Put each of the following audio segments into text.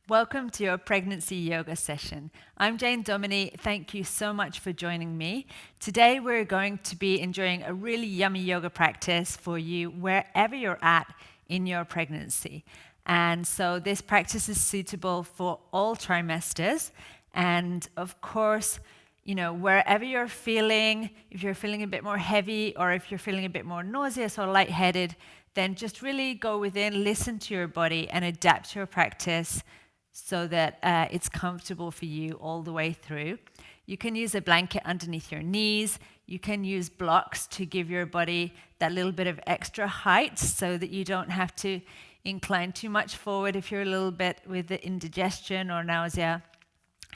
Welcome to your pregnancy yoga session. I'm Jane Domini. Thank you so much for joining me. Today we're going to be enjoying a really yummy yoga practice for you wherever you're at in your pregnancy. And so this practice is suitable for all trimesters. And of course, wherever you're feeling, if you're feeling a bit more heavy or if you're feeling a bit more nauseous or lightheaded, then just really go within, listen to your body and adapt your practice so that it's comfortable for you all the way through. You can use a blanket underneath your knees. You can use blocks to give your body that little bit of extra height so that you don't have to incline too much forward if you're a little bit with the indigestion or nausea.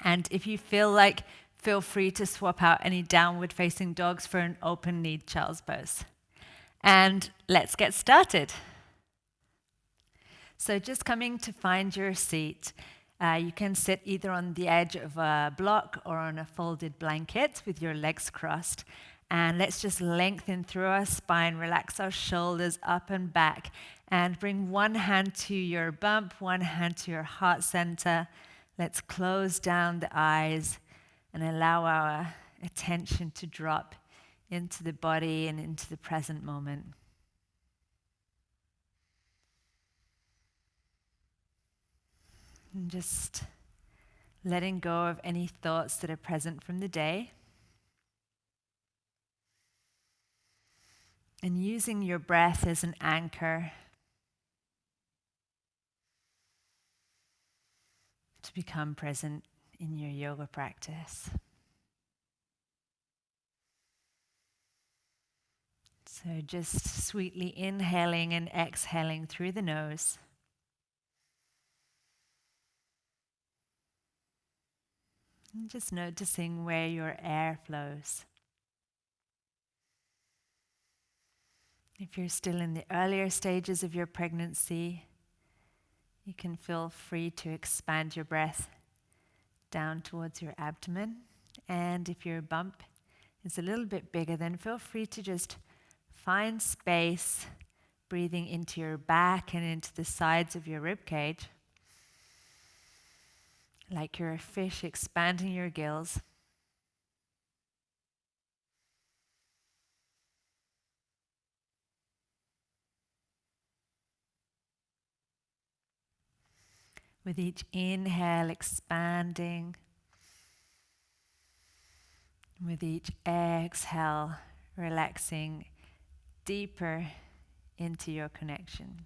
And if you feel free to swap out any downward facing dogs for an open kneed child's pose. And let's get started. So just coming to find your seat, you can sit either on the edge of a block or on a folded blanket with your legs crossed. And let's just lengthen through our spine, relax our shoulders up and back, and bring one hand to your bump, one hand to your heart center. Let's close down the eyes and allow our attention to drop into the body and into the present moment. And just letting go of any thoughts that are present from the day. And using your breath as an anchor to become present in your yoga practice. So just sweetly inhaling and exhaling through the nose. And just noticing where your air flows. If you're still in the earlier stages of your pregnancy, you can feel free to expand your breath down towards your abdomen. And if your bump is a little bit bigger, then feel free to just find space, breathing into your back and into the sides of your rib cage. Like you're a fish expanding your gills. With each inhale, expanding. With each exhale, relaxing deeper into your connection.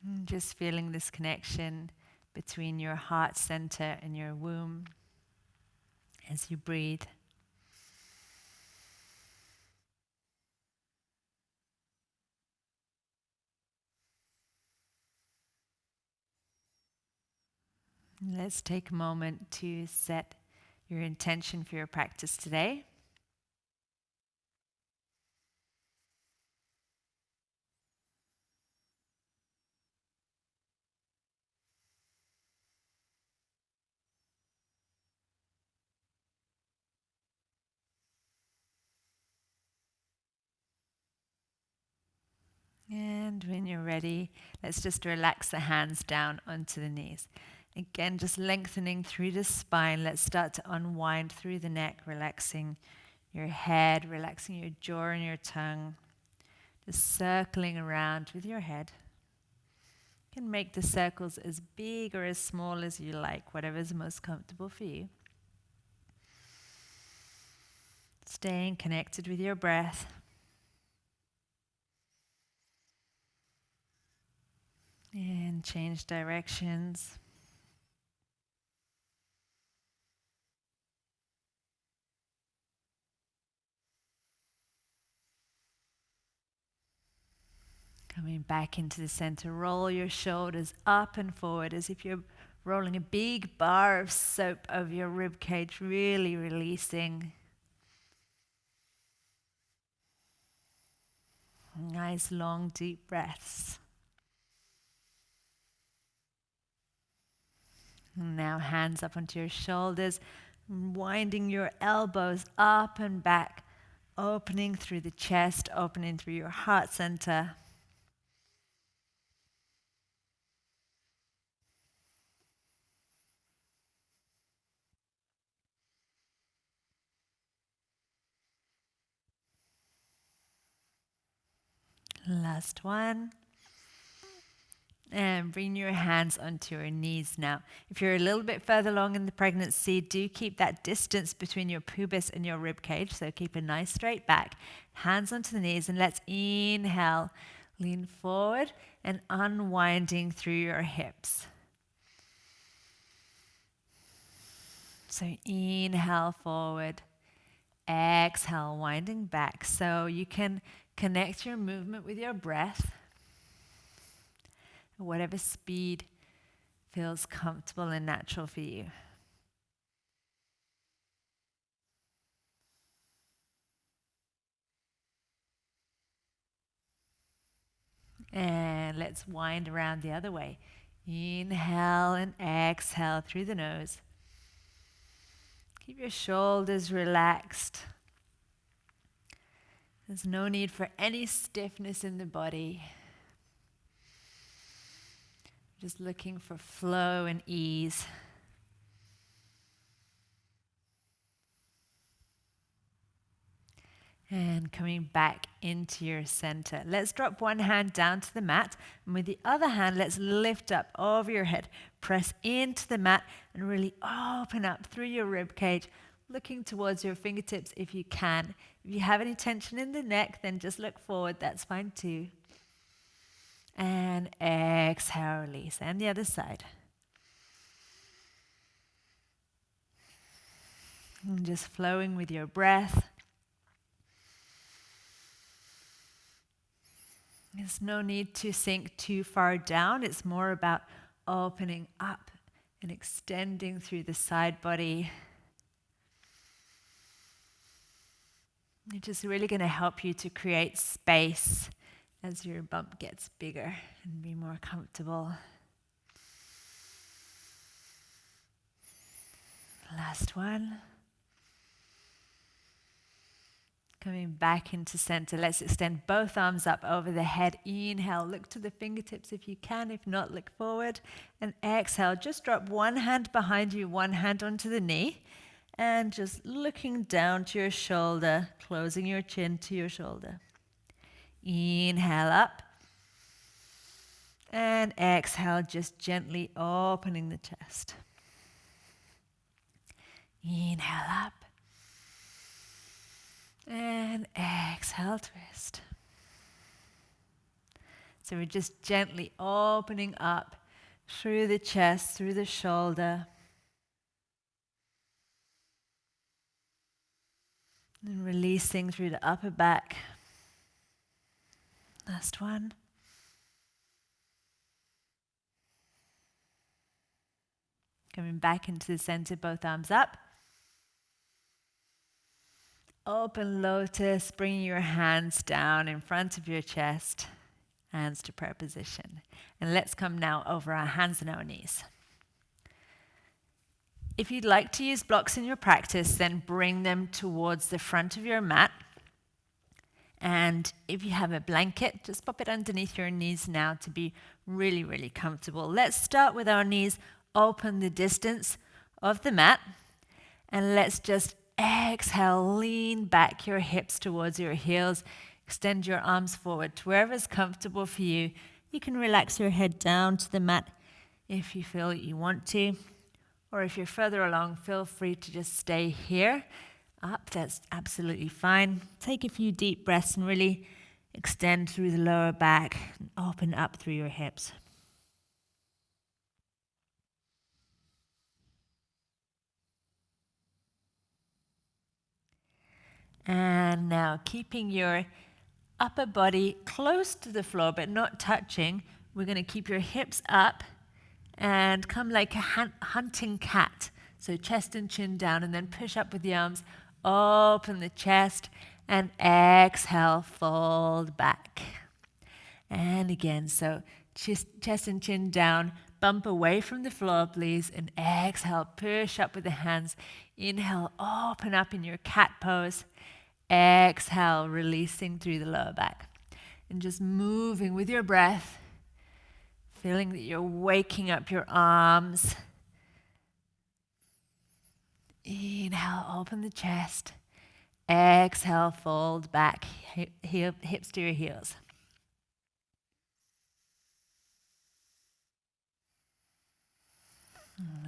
And just feeling this connection between your heart center and your womb as you breathe. Let's take a moment to set your intention for your practice today. And when you're ready, let's just relax the hands down onto the knees. Again, just lengthening through the spine. Let's start to unwind through the neck, relaxing your head, relaxing your jaw and your tongue. Just circling around with your head. You can make the circles as big or as small as you like, whatever is most comfortable for you. Staying connected with your breath. And change directions. Coming back into the center, roll your shoulders up and forward as if you're rolling a big bar of soap over your rib cage, really releasing. Nice long deep breaths. And now hands up onto your shoulders, Winding your elbows up and back, opening through the chest, opening through your heart center. Last one. And bring your hands onto your knees now. If you're a little bit further along in the pregnancy, do keep that distance between your pubis and your rib cage. So keep a nice straight back. Hands onto the knees, and let's inhale. Lean forward and unwinding through your hips. So inhale forward. Exhale, winding back. So you can connect your movement with your breath. Whatever speed feels comfortable and natural for you. And let's wind around the other way. Inhale and exhale through the nose. Keep your shoulders relaxed. There's no need for any stiffness in the body. Just looking for flow and ease. And coming back into your center. Let's drop one hand down to the mat. And with the other hand, let's lift up over your head. Press into the mat and really open up through your rib cage, looking towards your fingertips if you can. If you have any tension in the neck, then just look forward. That's fine too. And exhale, release. And the other side. And just flowing with your breath. There's no need to sink too far down. It's more about opening up and extending through the side body. It's just really going to help you to create space as your bump gets bigger and be more comfortable. Last one. Coming back into center. Let's extend both arms up over the head. Inhale, look to the fingertips if you can. If not, look forward. And exhale, just drop one hand behind you, one hand onto the knee. And just looking down to your shoulder, closing your chin to your shoulder. Inhale up. And exhale, just gently opening the chest. Inhale up. And exhale, twist. So we're just gently opening up through the chest, through the shoulder. And releasing through the upper back. Last one. Coming back into the center, both arms up. Open lotus, bringing your hands down in front of your chest, hands to prayer position. And let's come now over our hands and our knees. If you'd like to use blocks in your practice, then bring them towards the front of your mat. And if you have a blanket, just pop it underneath your knees now to be really, really comfortable. Let's start with our knees open the distance of the mat. And let's just exhale, lean back your hips towards your heels. Extend your arms forward to wherever's comfortable for you. You can relax your head down to the mat if you feel you want to. Or if you're further along, feel free to just stay here. Up, that's absolutely fine. Take a few deep breaths and really extend through the lower back and open up through your hips. And now keeping your upper body close to the floor but not touching, we're going to keep your hips up and come like a hunting cat. So chest and chin down, and then push up with the arms, open the chest, and exhale, fold back. And again, so chest and chin down. Bump away from the floor, please. And exhale, push up with the hands. Inhale, open up in your cat pose. Exhale, releasing through the lower back. And just moving with your breath, feeling that you're waking up your arms. Inhale, open the chest. Exhale, fold back, hips to your heels.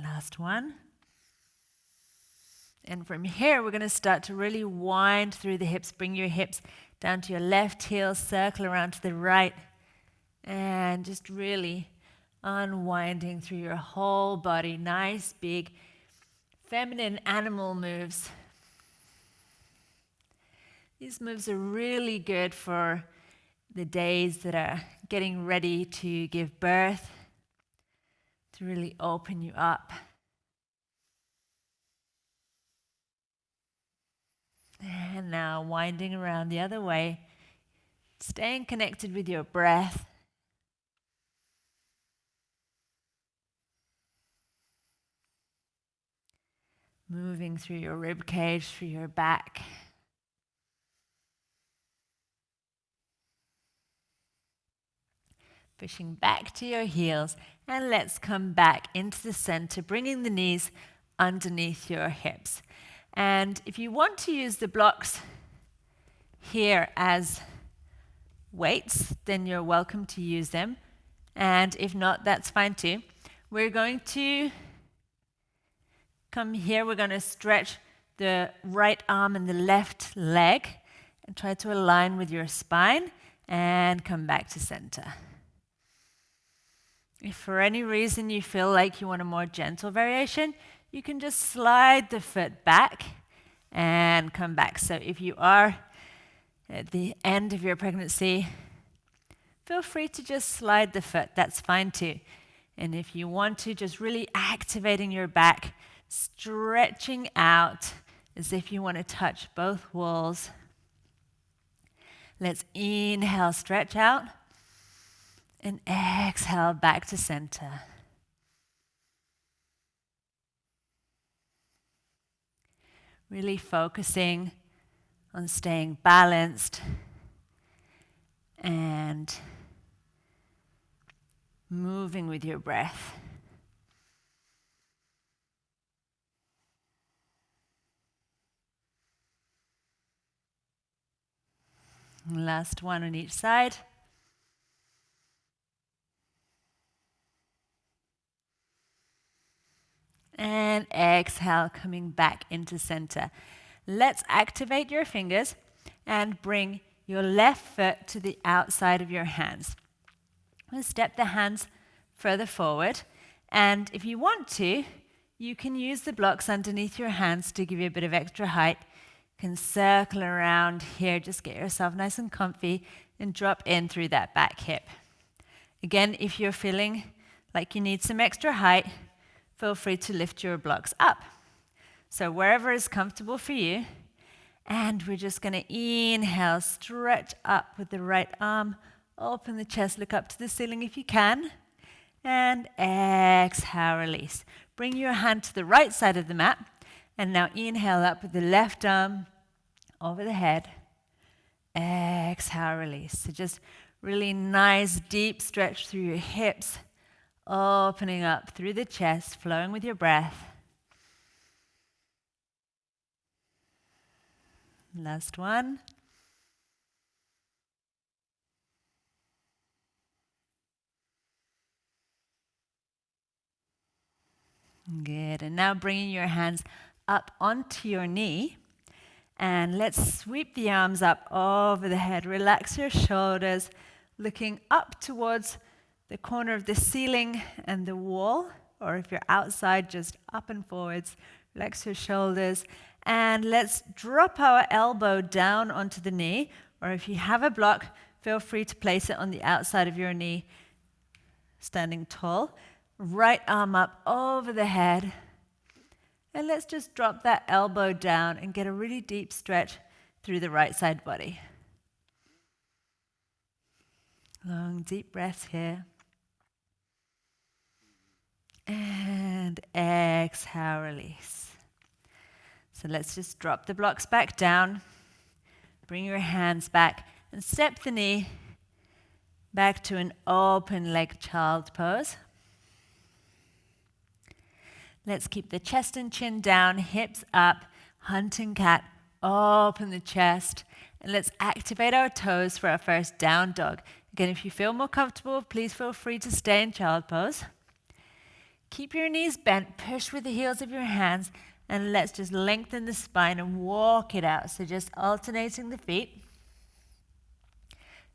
Last one. And from here, we're going to start to really wind through the hips. Bring your hips down to your left heel, circle around to the right, and just really unwinding through your whole body. Nice, big, feminine animal moves. These moves are really good for the days that are getting ready to give birth, to really open you up. And now winding around the other way, staying connected with your breath. Moving through your rib cage, through your back. Pushing back to your heels, and let's come back into the center, bringing the knees underneath your hips. And if you want to use the blocks here as weights, then you're welcome to use them. And if not, that's fine too. We're going to come here. We're going to stretch the right arm and the left leg and try to align with your spine and come back to center. If for any reason you feel like you want a more gentle variation, you can just slide the foot back and come back. So if you are at the end of your pregnancy, feel free to just slide the foot. That's fine too. And if you want to, just really activating your back, stretching out as if you want to touch both walls. Let's inhale, stretch out. And exhale back to center. Really focusing on staying balanced and moving with your breath. Last one on each side. And exhale, coming back into center. Let's activate your fingers and bring your left foot to the outside of your hands. We'll step the hands further forward. And if you want to, you can use the blocks underneath your hands to give you a bit of extra height. You can circle around here, just get yourself nice and comfy and drop in through that back hip. Again, if you're feeling like you need some extra height, feel free to lift your blocks up. So wherever is comfortable for you. And we're just going to inhale, stretch up with the right arm, open the chest, look up to the ceiling if you can. And exhale, release. Bring your hand to the right side of the mat. And now inhale up with the left arm over the head. Exhale, release. So just really nice, deep stretch through your hips. Opening up through the chest, flowing with your breath. Last one. Good. And now bringing your hands up onto your knee. And let's sweep the arms up over the head. Relax your shoulders, looking up towards the corner of the ceiling and the wall, or if you're outside, just up and forwards. Relax your shoulders. And let's drop our elbow down onto the knee, or if you have a block, feel free to place it on the outside of your knee, standing tall. Right arm up over the head. And let's just drop that elbow down and get a really deep stretch through the right side body. Long, deep breaths here. exhale, release. So let's just drop the blocks back down. Bring your hands back and step the knee back to an open leg child pose. Let's keep the chest and chin down, hips up, hunting cat, open the chest. And let's activate our toes for our first down dog. Again, if you feel more comfortable, please feel free to stay in child pose. Keep your knees bent, push with the heels of your hands, and let's just lengthen the spine and walk it out. So just alternating the feet.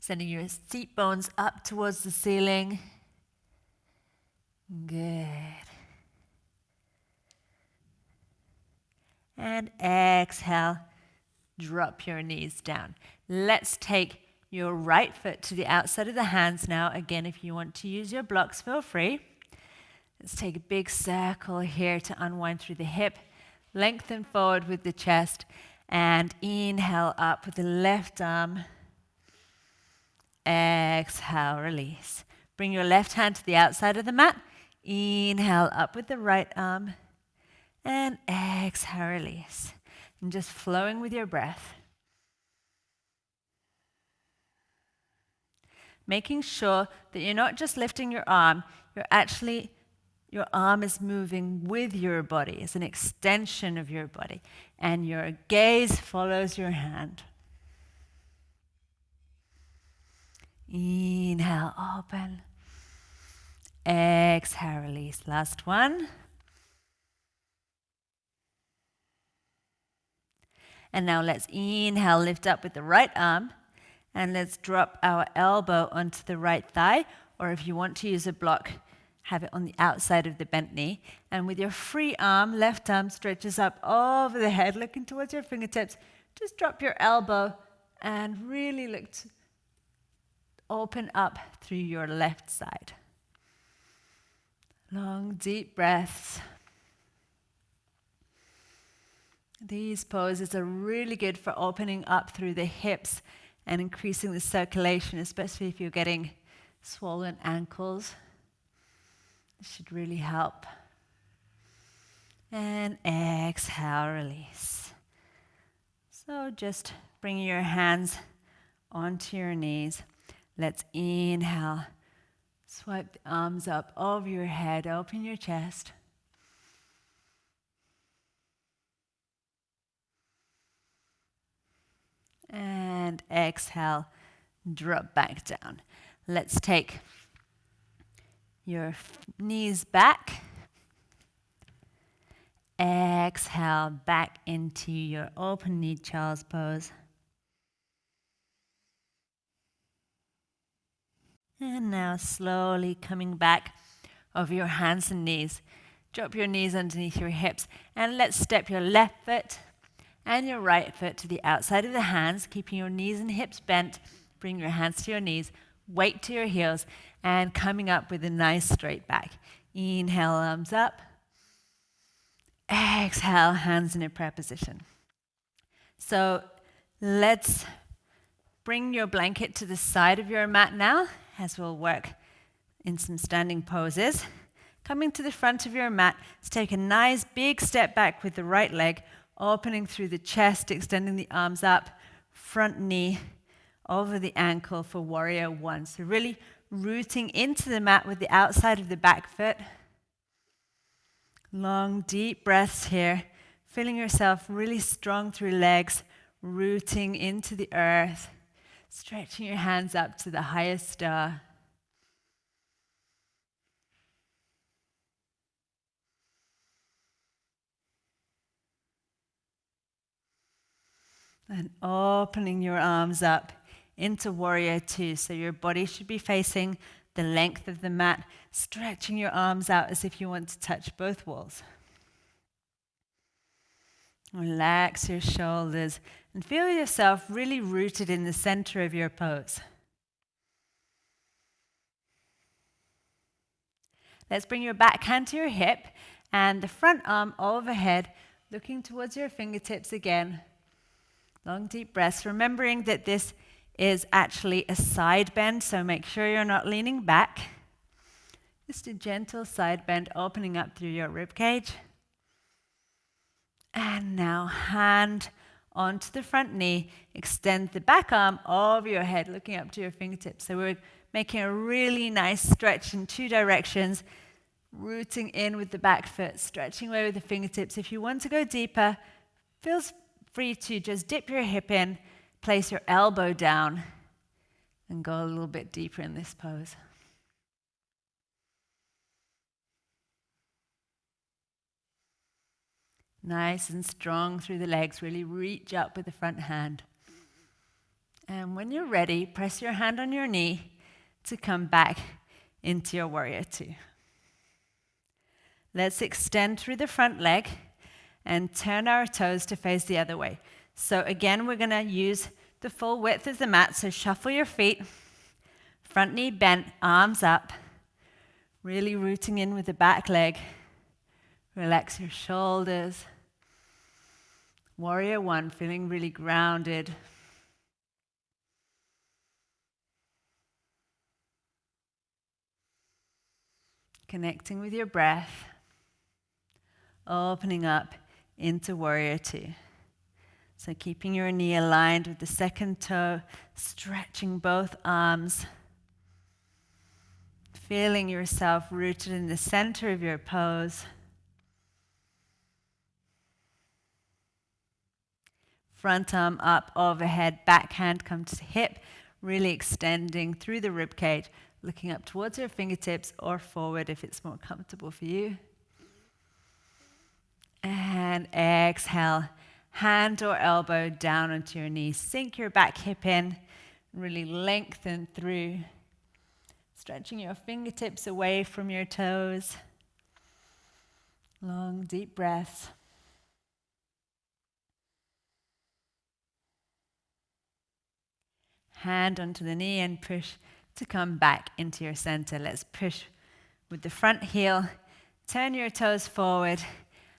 Sending your seat bones up towards the ceiling. Good. And exhale, drop your knees down. Let's take your right foot to the outside of the hands now. Again, if you want to use your blocks, feel free. Let's take a big circle here to unwind through the hip. Lengthen forward with the chest. And inhale up with the left arm. Exhale, release. Bring your left hand to the outside of the mat. Inhale up with the right arm. And exhale, release. And just flowing with your breath. Making sure that you're not just lifting your arm, your arm is moving with your body. It's an extension of your body. And your gaze follows your hand. Inhale, open. Exhale, release. Last one. And now let's inhale, lift up with the right arm. And let's drop our elbow onto the right thigh. Or if you want to use a block, have it on the outside of the bent knee. And with your free arm, left arm stretches up over the head, looking towards your fingertips. Just drop your elbow and really look to open up through your left side. Long, deep breaths. These poses are really good for opening up through the hips and increasing the circulation, especially if you're getting swollen ankles. This should really help. And exhale, release. So just bringing your hands onto your knees. Let's inhale. Swipe the arms up over your head, open your chest. And exhale, drop back down. Let's take your knees back. Exhale, back into your open knee child's pose. And now slowly coming back over your hands and knees. Drop your knees underneath your hips. And let's step your left foot and your right foot to the outside of the hands, keeping your knees and hips bent. Bring your hands to your knees, weight to your heels, and coming up with a nice straight back. Inhale, arms up. Exhale, hands in a prayer position. So let's bring your blanket to the side of your mat now, as we'll work in some standing poses. Coming to the front of your mat, let's take a nice big step back with the right leg, opening through the chest, extending the arms up, front knee over the ankle for warrior one. So really rooting into the mat with the outside of the back foot. Long, deep breaths here, feeling yourself really strong through legs, rooting into the earth, stretching your hands up to the highest star. And opening your arms up into warrior two. So your body should be facing the length of the mat, stretching your arms out as if you want to touch both walls. Relax your shoulders and feel yourself really rooted in the center of your pose. Let's bring your back hand to your hip and the front arm overhead, looking towards your fingertips again. Long, deep breaths, remembering that this is actually a side bend, so make sure you're not leaning back. Just a gentle side bend opening up through your rib cage. And now hand onto the front knee. Extend the back arm over your head, looking up to your fingertips. So we're making a really nice stretch in two directions, rooting in with the back foot, stretching away with the fingertips. If you want to go deeper, feel free to just dip your hip in, place your elbow down, and go a little bit deeper in this pose. Nice and strong through the legs. Really reach up with the front hand. And when you're ready, press your hand on your knee to come back into your warrior two. Let's extend through the front leg and turn our toes to face the other way. So again, we're going to use the full width of the mat. So shuffle your feet, front knee bent, arms up, really rooting in with the back leg. Relax your shoulders. Warrior one, feeling really grounded. Connecting with your breath. Opening up into warrior two. So keeping your knee aligned with the second toe, stretching both arms. Feeling yourself rooted in the center of your pose. Front arm up, overhead, back hand comes to hip, really extending through the rib cage, looking up towards your fingertips or forward if it's more comfortable for you. And exhale, hand or elbow down onto your knee. Sink your back hip in, really lengthen through, stretching your fingertips away from your toes. Long, deep breaths. Hand onto the knee and push to come back into your center. Let's push with the front heel. Turn your toes forward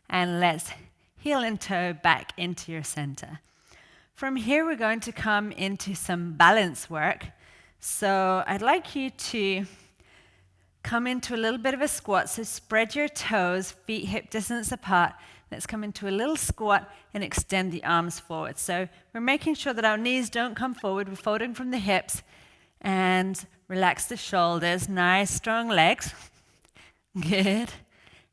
and let's heel and toe back into your center. From here, we're going to come into some balance work. So I'd like you to come into a little bit of a squat. So spread your toes, feet hip distance apart. Let's come into a little squat and extend the arms forward. So we're making sure that our knees don't come forward. We're folding from the hips and relax the shoulders. Nice, strong legs. Good.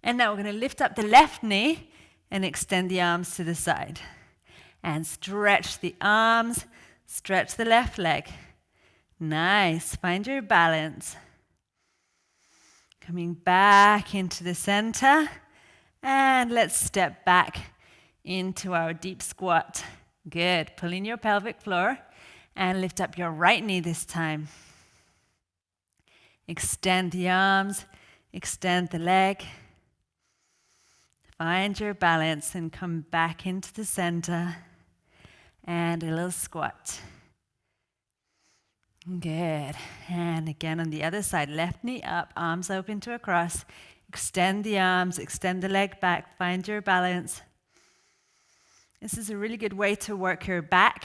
And now we're going to lift up the left knee and extend the arms to the side. And stretch the arms, stretch the left leg. Nice. Find your balance. Coming back into the center. And let's step back into our deep squat. Good. Pulling your pelvic floor and lift up your right knee this time. Extend the arms, extend the leg. Find your balance and come back into the center. And a little squat. Good. And again on the other side, left knee up, arms open to a cross. Extend the arms, extend the leg back, find your balance. This is a really good way to work your back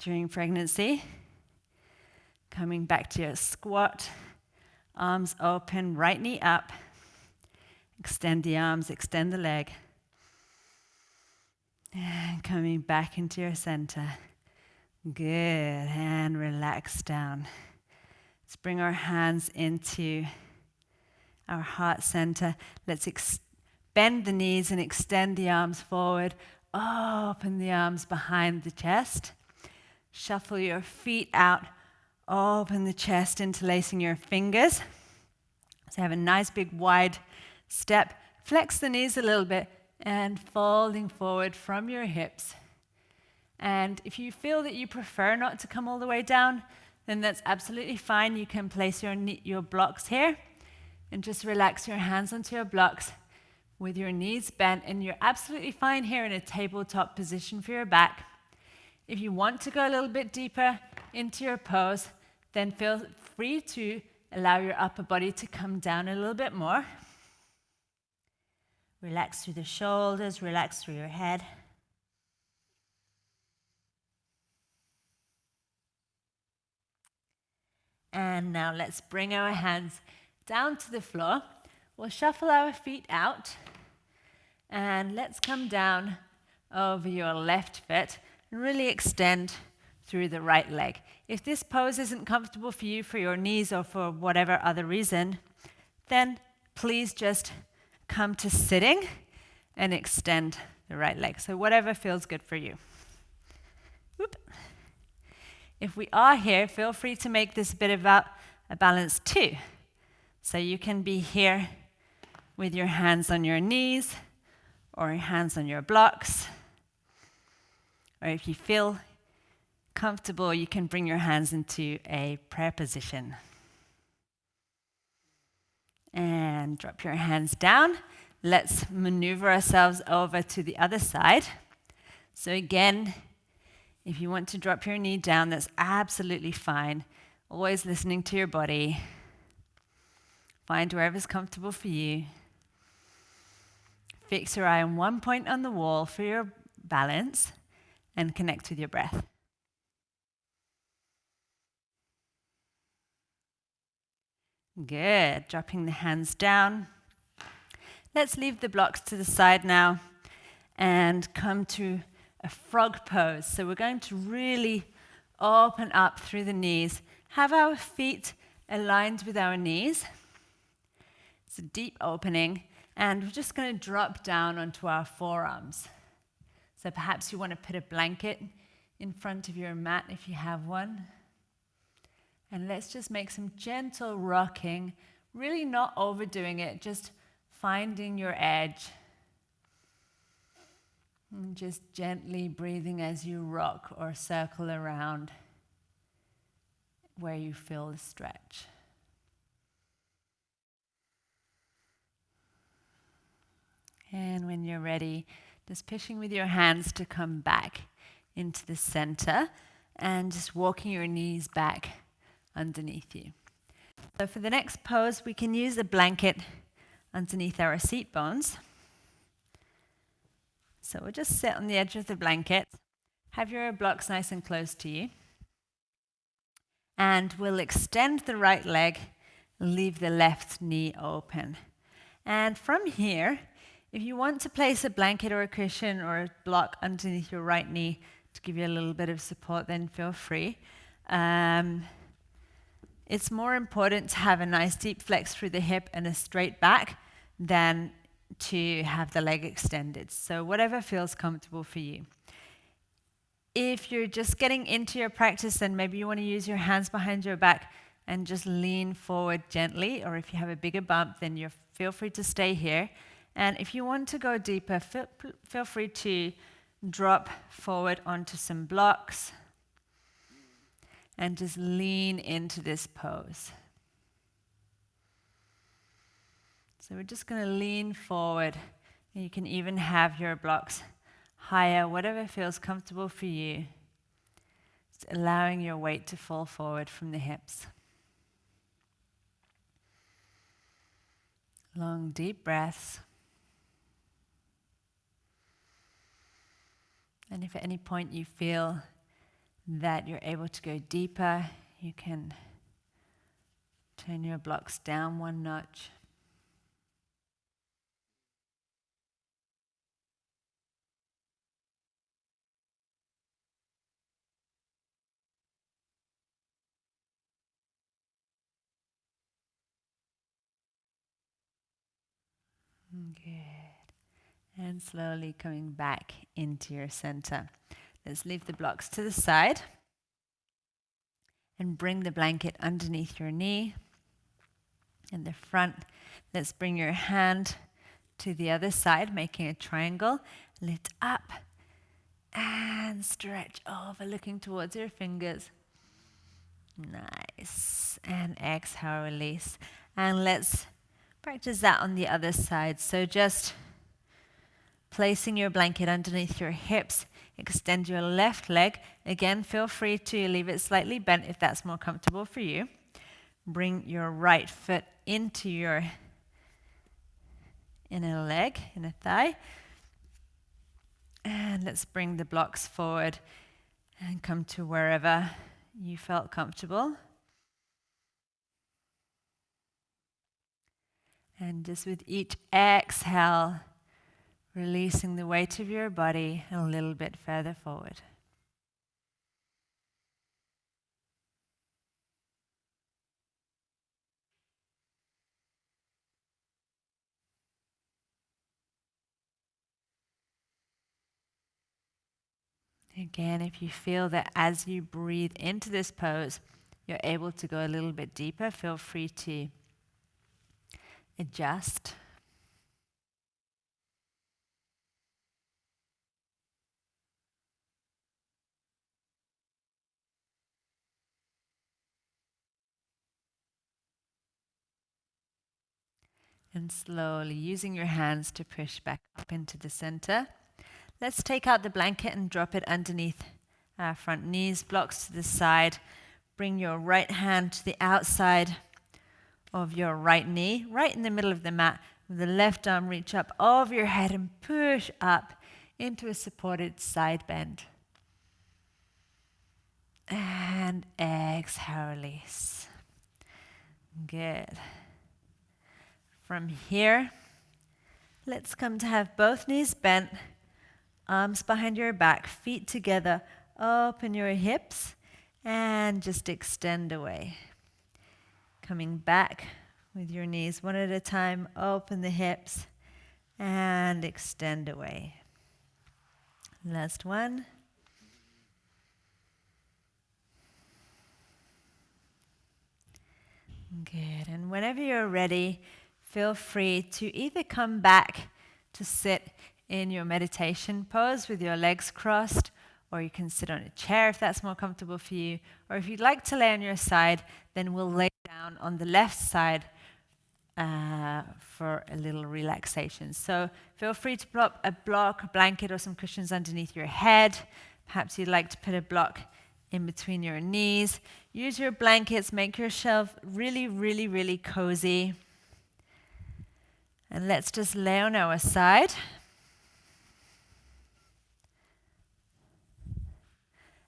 during pregnancy. Coming back to your squat, arms open, right knee up. Extend the arms, extend the leg. And coming back into your center. Good, and relax down. Let's bring our hands into our heart center. Let's bend the knees and extend the arms forward. Open the arms behind the chest. Shuffle your feet out. Open the chest, interlacing your fingers. So have a nice big wide step. Flex the knees a little bit and folding forward from your hips. And if you feel that you prefer not to come all the way down, then that's absolutely fine. You can place your blocks here and just relax your hands onto your blocks with your knees bent, and you're absolutely fine here in a tabletop position for your back. If you want to go a little bit deeper into your pose, then feel free to allow your upper body to come down a little bit more. Relax through the shoulders, relax through your head. And now let's bring our hands down to the floor. We'll shuffle our feet out, and let's come down over your left foot and really extend through the right leg. If this pose isn't comfortable for you, for your knees or for whatever other reason, then please just come to sitting and extend the right leg. So whatever feels good for you. Whoop. If we are here, feel free to make this a bit of a balance too. So you can be here with your hands on your knees or your hands on your blocks. Or if you feel comfortable, you can bring your hands into a prayer position. And drop your hands down. Let's maneuver ourselves over to the other side. So again, if you want to drop your knee down, that's absolutely fine. Always listening to your body. Find wherever's comfortable for you. Fix your eye on one point on the wall for your balance and connect with your breath. Good. Dropping the hands down. Let's leave the blocks to the side now and come to a frog pose. So we're going to really open up through the knees. Have our feet aligned with our knees. It's a deep opening. And we're just going to drop down onto our forearms. So perhaps you want to put a blanket in front of your mat if you have one. And let's just make some gentle rocking, really not overdoing it, just finding your edge. And just gently breathing as you rock or circle around where you feel the stretch. And when you're ready, just pushing with your hands to come back into the center and just walking your knees back underneath you. So for the next pose, we can use a blanket underneath our seat bones. So we'll just sit on the edge of the blanket. Have your blocks nice and close to you. And we'll extend the right leg, leave the left knee open. And from here, if you want to place a blanket or a cushion or a block underneath your right knee to give you a little bit of support, then feel free. It's more important to have a nice deep flex through the hip and a straight back than to have the leg extended. So whatever feels comfortable for you. If you're just getting into your practice, then maybe you want to use your hands behind your back and just lean forward gently. Or if you have a bigger bump, then you feel free to stay here. And if you want to go deeper, feel free to drop forward onto some blocks and just lean into this pose. So we're just going to lean forward. You can even have your blocks higher, whatever feels comfortable for you. Just allowing your weight to fall forward from the hips. Long, deep breaths. And if at any point you feel that you're able to go deeper, you can turn your blocks down one notch. Good. And slowly coming back into your center. Let's leave the blocks to the side and bring the blanket underneath your knee. In the front, let's bring your hand to the other side, making a triangle. Lift up and stretch over, looking towards your fingers. Nice. And exhale, release. And let's practice that on the other side. So just placing your blanket underneath your hips. Extend your left leg. Again, feel free to leave it slightly bent if that's more comfortable for you. Bring your right foot into your inner leg, inner thigh. And let's bring the blocks forward and come to wherever you felt comfortable. And just with each exhale, releasing the weight of your body a little bit further forward. Again, if you feel that as you breathe into this pose, you're able to go a little bit deeper, feel free to adjust. And slowly using your hands to push back up into the center. Let's take out the blanket and drop it underneath our front knees, blocks to the side. Bring your right hand to the outside of your right knee, right in the middle of the mat. With the left arm, reach up over your head and push up into a supported side bend. And exhale, release. Good. From here, let's come to have both knees bent, arms behind your back, feet together, open your hips, and just extend away. Coming back with your knees one at a time, open the hips, and extend away. Last one. Good. And whenever you're ready, feel free to either come back to sit in your meditation pose with your legs crossed, or you can sit on a chair if that's more comfortable for you. Or if you'd like to lay on your side, then we'll lay down on the left side for a little relaxation. So feel free to plop a block, a blanket, or some cushions underneath your head. Perhaps you'd like to put a block in between your knees. Use your blankets, make yourself really, really, really cozy. And let's just lay on our side.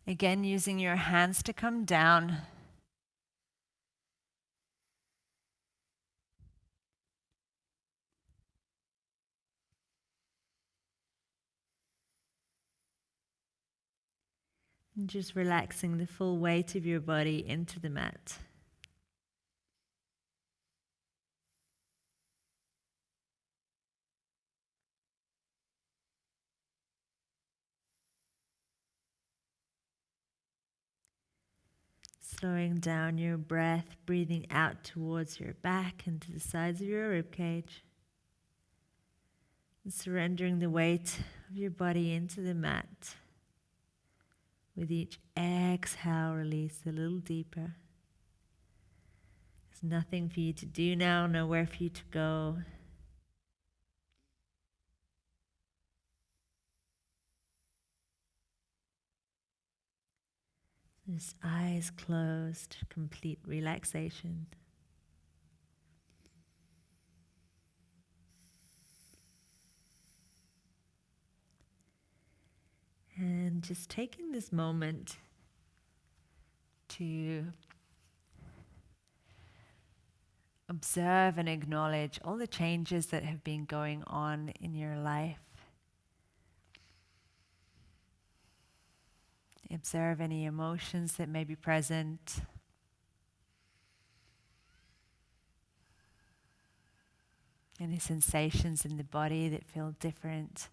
Again, using your hands to come down. And just relaxing the full weight of your body into the mat. Slowing down your breath, breathing out towards your back and to the sides of your ribcage. And surrendering the weight of your body into the mat. With each exhale, release a little deeper. There's nothing for you to do now, nowhere for you to go. Just eyes closed, complete relaxation. And just taking this moment to observe and acknowledge all the changes that have been going on in your life. Observe any emotions that may be present. Any sensations in the body that feel different.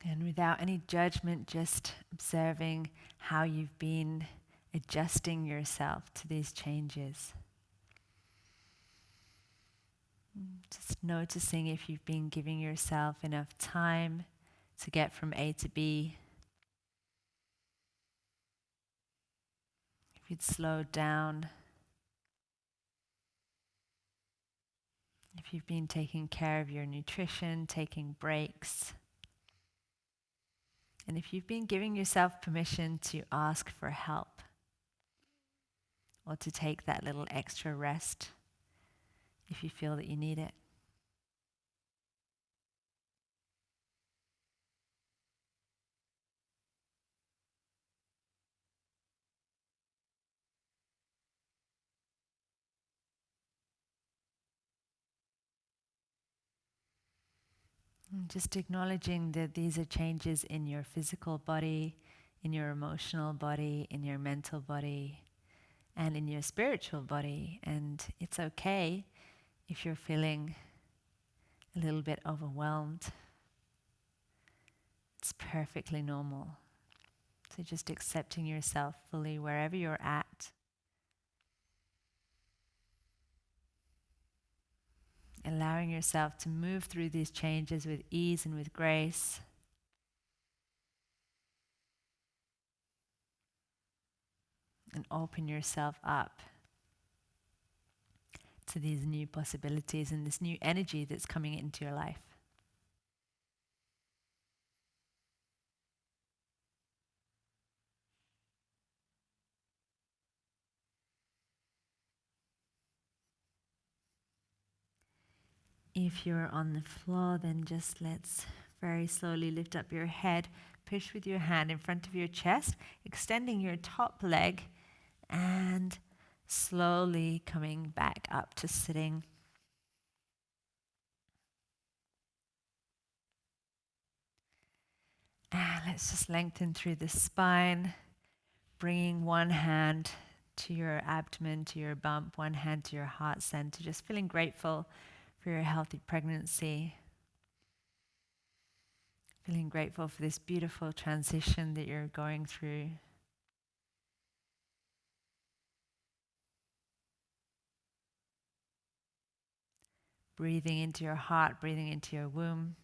And without any judgment, just observing how you've been adjusting yourself to these changes. Just noticing if you've been giving yourself enough time to get from A to B. If you'd slowed down. If you've been taking care of your nutrition, taking breaks. And if you've been giving yourself permission to ask for help or to take that little extra rest if you feel that you need it. Just acknowledging that these are changes in your physical body, in your emotional body, in your mental body, and in your spiritual body. And it's okay if you're feeling a little bit overwhelmed. It's perfectly normal. So just accepting yourself fully wherever you're at. Allowing yourself to move through these changes with ease and with grace. And open yourself up to these new possibilities and this new energy that's coming into your life. If you're on the floor, then just let's very slowly lift up your head, push with your hand in front of your chest, extending your top leg, and slowly coming back up to sitting. And let's just lengthen through the spine, bringing one hand to your abdomen, to your bump, one hand to your heart center, just feeling grateful for your healthy pregnancy. Feeling grateful for this beautiful transition that you're going through. Breathing into your heart, breathing into your womb.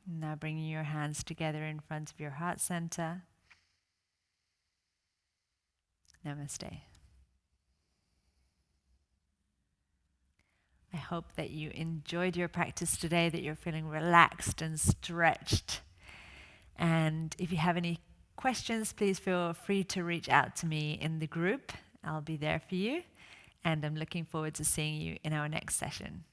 Now bringing your hands together in front of your heart center. Namaste. I hope that you enjoyed your practice today, that you're feeling relaxed and stretched. And if you have any questions, please feel free to reach out to me in the group. I'll be there for you. And I'm looking forward to seeing you in our next session.